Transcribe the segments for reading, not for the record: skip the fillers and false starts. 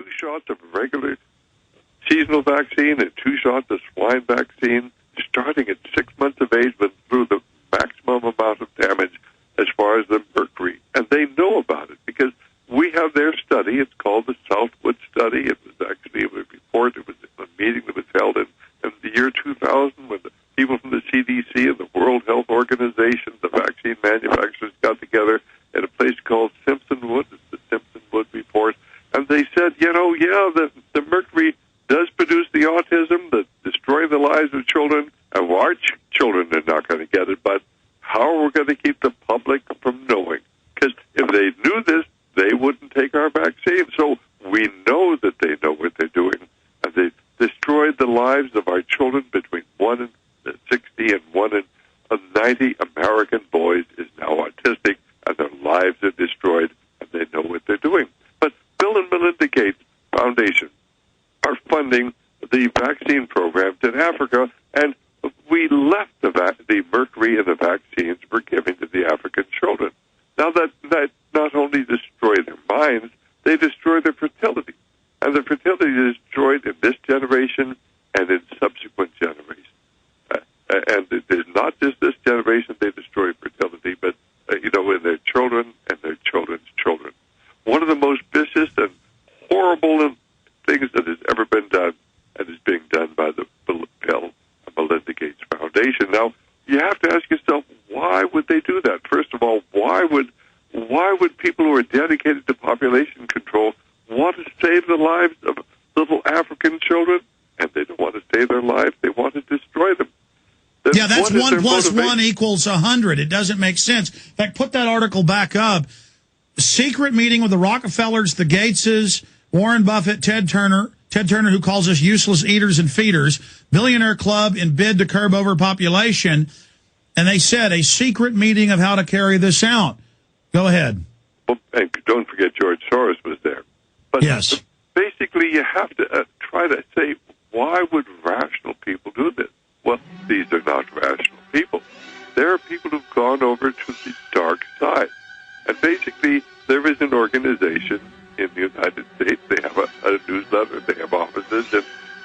2 shots of regular seasonal vaccine and 2 shots of swine vaccine, starting at 6 months of age, went through the maximum amount of damage as far as the mercury. And they know about it because we have their study. It's called the Southwood Study. It was actually a report. It was a meeting that was held in the year 2000 when the people from the CDC and the World Health Organization, the vaccine manufacturers, got together at a place called Simpson-Wood. It's the Simpson-Wood report. And they said, the mercury does produce the autism that destroy the lives of children. And our children are not going to get it, but how are we going to keep the public from knowing? Because if they knew this, they wouldn't take our vaccine. So we know that they know what they're doing. And they destroyed the lives of our children. Between 1 in 60 and 1 in 90 American boys is now autistic, and their lives are destroyed, and they know what they're doing. But Bill and Melinda Gates Foundation are funding the vaccine programs in Africa, and we left the mercury in the vaccines we're giving to the African children. Now, that not only destroy their minds, they destroy their fertility. And the fertility is destroyed in this generation and in subsequent generations. And it is not just this generation they destroy fertility, but, in their children and their children's children. One of the most vicious and horrible things that has ever been done and is being done by the Bill and Melinda Gates Foundation. Now, you have to ask yourself, why would they do that? First of all, why would people who are dedicated to population control want to save the lives of little African children? And they don't want to save their lives. They want to destroy them. Yeah, that's 1 plus 1 equals 100. It doesn't make sense. In fact, put that article back up. Secret meeting with the Rockefellers, the Gateses, Warren Buffett, Ted Turner, who calls us useless eaters and feeders, billionaire club in bid to curb overpopulation. And they said a secret meeting of how to carry this out. Go ahead. Well, and don't forget George Soros was there. But yes. Basically, you have to try to say, why would rational people do this? Well, these are not rational people. There are people who've gone over to the dark side. And basically, there is an organization in the United States. They have a newsletter. They have offices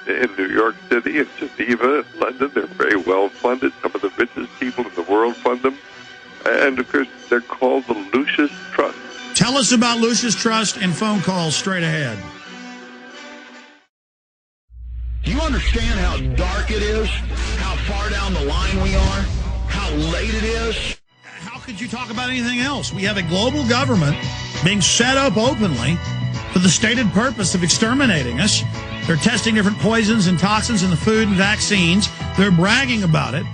in New York City, in Geneva, in London. They're very well funded. Some of the richest people in the world fund them. And, of course, they're called the Lucis Trust. Tell us about Lucis Trust and phone calls straight ahead. Do you understand how dark it is? How far down the line we are? How late it is? How could you talk about anything else? We have a global government being set up openly for the stated purpose of exterminating us. They're testing different poisons and toxins in the food and vaccines. They're bragging about it.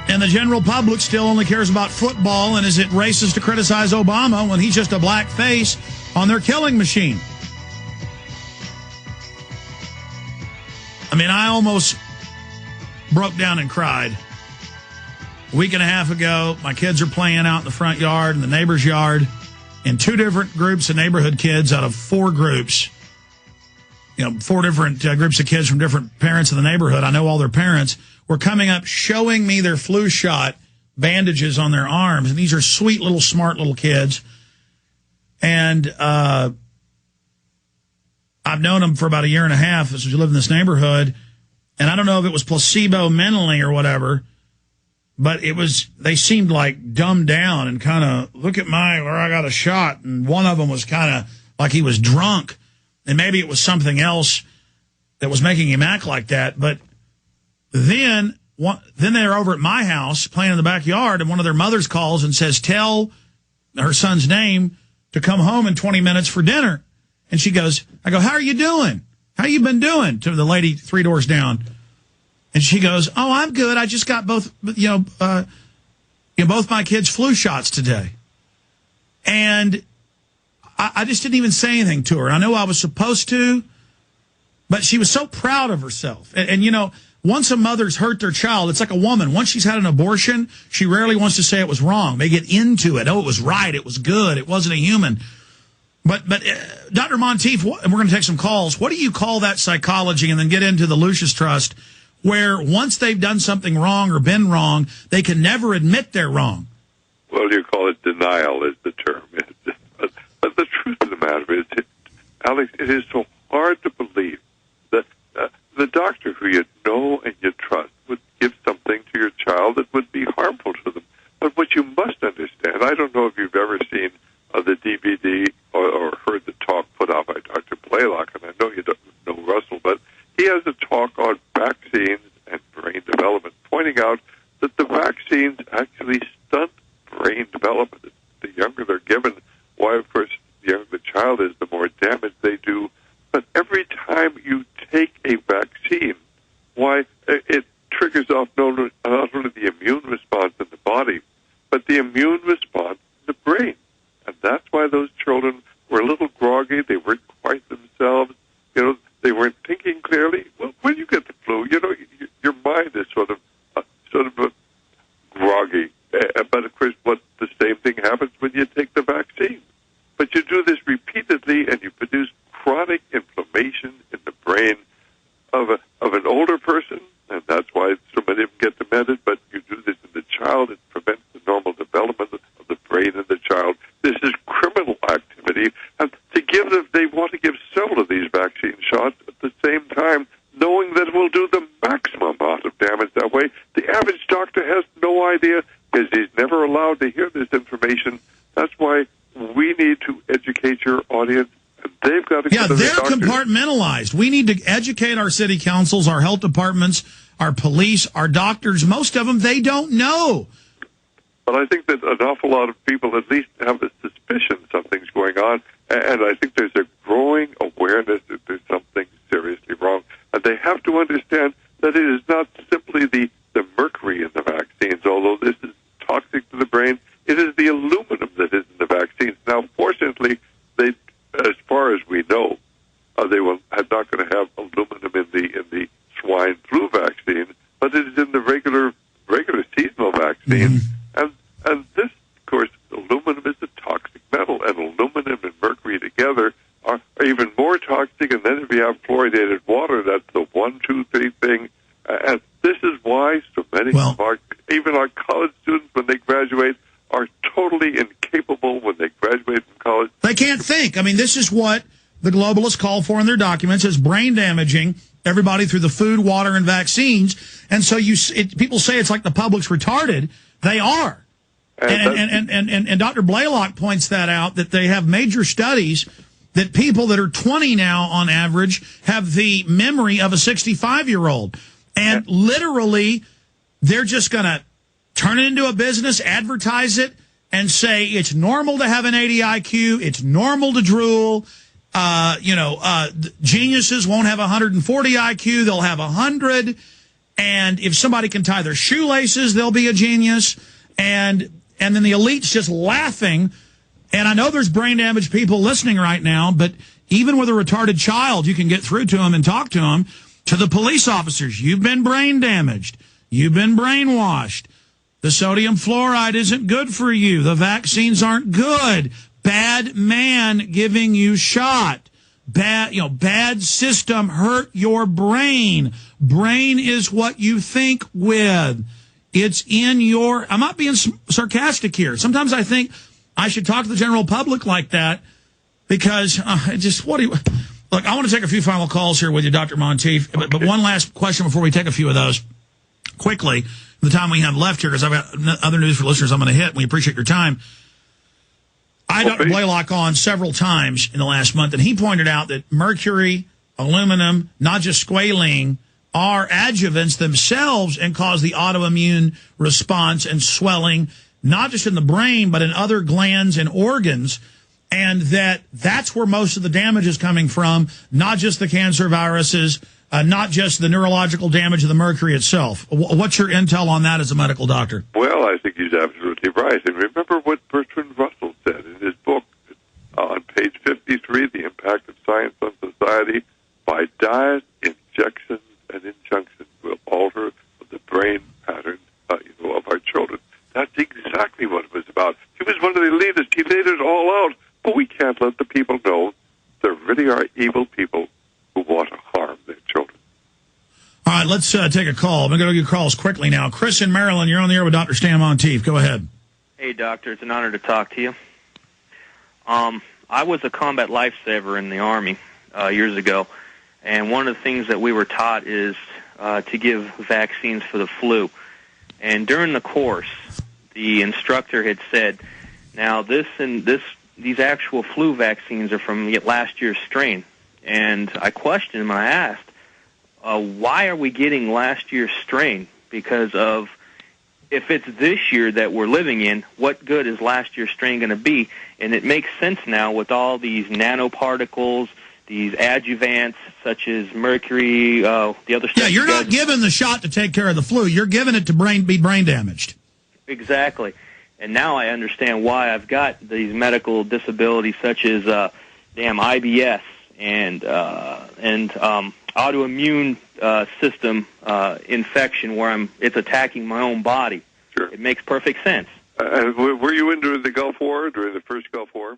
And the general public still only cares about football, and is it racist to criticize Obama when he's just a black face on their killing machine? I mean, I almost broke down and cried. A week and a half ago, my kids are playing out in the front yard, in the neighbor's yard, and 2 different groups of neighborhood kids out of 4 groups. 4 different groups of kids from different parents in the neighborhood. I know all their parents were coming up showing me their flu shot bandages on their arms. And these are sweet little, smart little kids. And I've known them for about a year and a half as we live in this neighborhood. And I don't know if it was placebo mentally or whatever, but they seemed like dumbed down and kind of, look at where I got a shot. And one of them was kind of like he was drunk. And maybe it was something else that was making him act like that. But then they're over at my house playing in the backyard, and one of their mothers calls and says, tell her son's name to come home in 20 minutes for dinner. And she goes, I go, how are you doing? How you been doing? To the lady 3 doors down. And she goes, oh, I'm good. I just got both my kids' flu shots today. And I just didn't even say anything to her. I know I was supposed to, but she was so proud of herself. And once a mother's hurt their child, it's like a woman. Once she's had an abortion, she rarely wants to say it was wrong. They get into it. Oh, it was right. It was good. It wasn't a human. But Dr. Monteith, and we're going to take some calls, what do you call that psychology, and then get into the Lucis Trust, where once they've done something wrong or been wrong, they can never admit they're wrong? Well, you call it denial is the term. But the truth of the matter is, Alex, it is so hard to believe that the doctor who you know and you trust would give something to your child that would be harmful to them. But what you must understand, I don't know if you've ever seen the DVD or heard the talk put out by Dr. Blaylock, and I know you don't know Russell, but he has a talk on vaccines and brain development, pointing out that the vaccines actually stunt brain development. The younger they're given, why, of course, the younger the child is, the more damage they do. But every time you take a vaccine, why, it triggers off not only the immune response in the body, but the immune response in the brain. And that's why those children were a little groggy. They weren't quite themselves. They weren't thinking clearly. Well, when you get the flu, your mind is sort of groggy. But, of course, the same thing happens when you take the vaccine. But you do this repeatedly, and you produce chronic inflammation in the brain of an older person, and that's why so many of them get demented. But you do this in the child, it prevents the normal development of the brain in the child. This is criminal activity, and they want to give several of these vaccine shots at the same time, knowing that it will do the maximum amount of damage that way. The average doctor has no idea because he's never allowed to hear this information. That's why we need to educate your audience. They've got to they're compartmentalized. We need to educate our city councils, our health departments, our police, our doctors. Most of them, they don't know. But I think that an awful lot of people at least have a suspicion something's going on, and I think there's a growing awareness that there's something seriously wrong. And they have to understand that it is not simply the mercury in the vaccines, although this is toxic to the brain. It is the aluminum that is in the vaccines. Now, fortunately, as far as we know, they are not going to have aluminum in the swine flu vaccine, but it is in the regular seasonal vaccine. Mm-hmm. And this, of course, aluminum is a toxic metal, and aluminum and mercury together are even more toxic. And then if you have fluoridated water, that's the 1, 2, 3 thing. And this is why so many even our college students, when they graduate, are totally incapable when they graduate from college. They can't think. I mean, this is what the globalists call for in their documents as brain damaging everybody through the food, water, and vaccines. And so people say it's like the public's retarded. They are. And Dr. Blaylock points that out, that they have major studies that people that are 20 now on average have the memory of a 65-year-old. And literally, they're just going to turn it into a business, advertise it, and say it's normal to have an 80 IQ, it's normal to drool. Geniuses won't have 140 IQ, they'll have 100. And if somebody can tie their shoelaces, they'll be a genius. And then the elite's just laughing. And I know there's brain damaged people listening right now, but even with a retarded child, you can get through to them and talk to them. To the police officers, you've been brain damaged. You've been brainwashed. The sodium fluoride isn't good for you. The vaccines aren't good. Bad man giving you shot. Bad system hurt your brain. Brain is what you think with. It's in your... I'm not being sarcastic here. Sometimes I think I should talk to the general public like that because Look, I want to take a few final calls here with you, Dr. Monteith, but one last question before we take a few of those. Quickly, the time we have left here, because I've got other news for listeners I'm going to hit. We appreciate your time. I had Dr. Blaylock on several times in the last month, and he pointed out that mercury, aluminum, not just squalene, are adjuvants themselves and cause the autoimmune response and swelling, not just in the brain, but in other glands and organs, and that's where most of the damage is coming from, not just the cancer viruses, not just the neurological damage of the mercury itself. What's your intel on that as a medical doctor? Well, I think he's absolutely right. And remember what Bertrand Russell said in his book on page 53, The Impact of Science on Society, by diet, injections, and injunctions will alter the brain patterns of our children. That's exactly what it was about. He was one of the elitists. He laid it all out. But we can't let the people know there really are evil people who want to harm their children. All right, let's take a call. I'm going to go to your calls quickly now. Chris in Maryland, you're on the air with Dr. Stan Monteith. Go ahead. Hey, doctor. It's an honor to talk to you. I was a combat lifesaver in the Army years ago, and one of the things that we were taught is to give vaccines for the flu. And during the course, the instructor had said, now these actual flu vaccines are from last year's strain. And I questioned him, and I asked, why are we getting last year's strain? Because of, if it's this year that we're living in, what good is last year's strain going to be? And it makes sense now with all these nanoparticles, these adjuvants such as mercury, the other stuff. Yeah, you're not given the shot to take care of the flu. You're giving it to be brain damaged. Exactly. And now I understand why I've got these medical disabilities such as IBS and autoimmune system infection where it's attacking my own body. Sure. It makes perfect sense. Were you in during the Gulf War, during the first Gulf War?